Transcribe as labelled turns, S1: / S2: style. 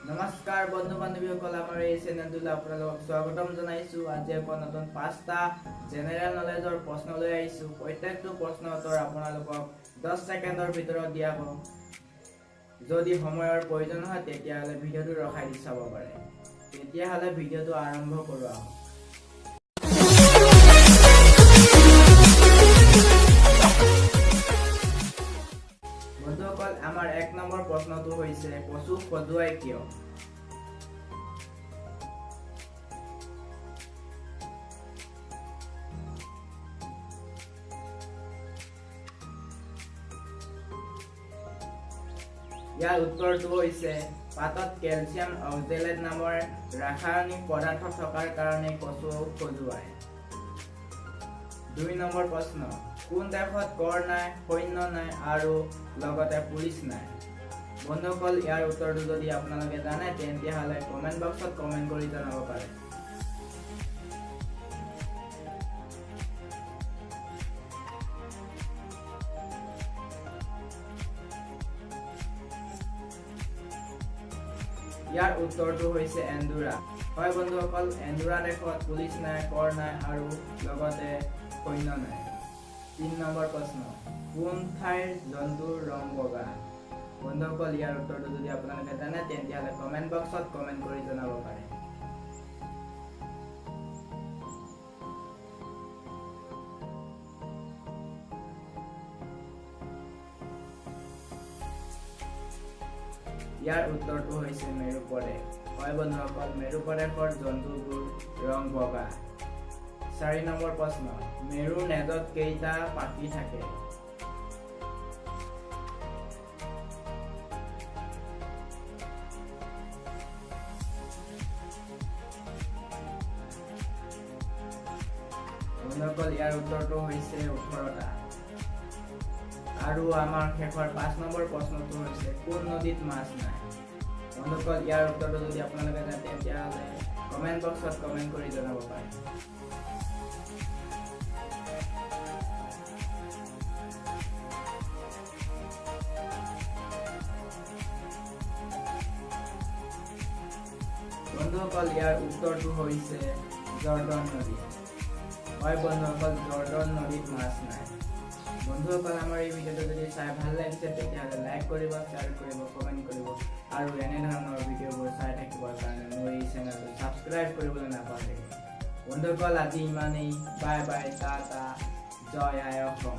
S1: नमस्कार बंधु बान्धवीসকল আমাৰ এই চেনেলটোলৈ আপোনালোকক স্বাগতম জনাইছো। আজি এখন নতুন 5টা জেনেৰেল নলেজৰ প্ৰশ্ন লৈ আহিছো। প্ৰত্যেকটো প্ৰশ্নৰ উত্তৰ আপোনালোকক 10 ছেকেণ্ডৰ ভিতৰত দিয়া হ'ব। যদি সময়ৰ প্ৰয়োজন হয় তেতিয়াহলে ভিডিওটো ৰখাই দি চাব পাৰে। তেতিয়াহলে ভিডিওটো আৰম্ভ কৰোঁ। বন্ধুসকল আমাৰ 1 নম্বৰ প্ৰশ্নটো হৈছে কচু খজুৱাই কিয়? ইয়াৰ উত্তৰটো হৈছে পাতত কেলছিয়াম অক্সেলেট নামৰ ৰাসায়নিক পদাৰ্থ থকাৰ কাৰণে কচু খজুৱায়। 2 নম্বৰ প্ৰশ্ন কোন দেশত কৰ নাই, সৈন্য নাই আৰু লগতে পুলিচ নাই? বন্ধুসকল ইয়াৰ উত্তৰটো যদি আপোনালোকে জানে তেতিয়াহলে কমেন্ট বক্সত কমেন্ট কৰি জনাব পাৰে। ইয়াৰ উত্তৰটো হৈছে এন্দুৰা। হয় বন্ধুসকল, এন্দুৰা দেশত পুলিচ নাই, কৰ নাই আৰু লগতে সৈন্য নাই। 3 নম্বৰ প্ৰশ্ন কোন ঠাইৰ জন্তুৰ ৰং বগা? বন্ধুসকল ইয়াৰ উত্তৰটো যদি আপোনালোকে জানে তেতিয়াহলে কমেন্ট বক্সত কমেন্ট কৰি জনাব পাৰে। ইয়াৰ উত্তৰটো হৈছে মেৰু প্ৰদেশ। হয় বন্ধুসকল, মেৰু প্ৰদেশৰ জন্তুবোৰ ৰং বগা। 4 নম্বৰ প্ৰশ্ন মেৰুৰ নেজত কেইটা পাখি থাকে? বন্ধুসকল ইয়াৰ উত্তৰটো হৈছে 18টা। আৰু আমাৰ শেষৰ 5 নম্বৰ প্ৰশ্নটো হৈছে কোন নদীত মাছ নাই? বন্ধুসকল ইয়াৰ উত্তৰটো যদি আপোনালোকে জানে তেতিয়াহলে কমেন্ট বক্সত কমেন্ট কৰি জনাব পাৰে। বন্ধুসকল ইয়াৰ উত্তৰটো হৈছে জৰ্ডন নদী। হয় বন্ধুসকল, জৰ্ডন নদীত মাছ নাই। বন্ধুসকল আমাৰ এই ভিডিওটো যদি চাই ভাল লাগিছে তেতিয়াহলে লাইক কৰিব, শ্বেয়াৰ কৰিব, কমেন্ট কৰিব আৰু এনে ধৰণৰ ভিডিওবোৰ চাই থাকিবৰ কাৰণে মোৰ এই চেনেলটো সাবস্ক্ৰাইব কৰিবলৈ নাপাহৰিব। বন্ধুসকল আজি ইমানেই। বাই বাই, টাটা, জয় আই অসম।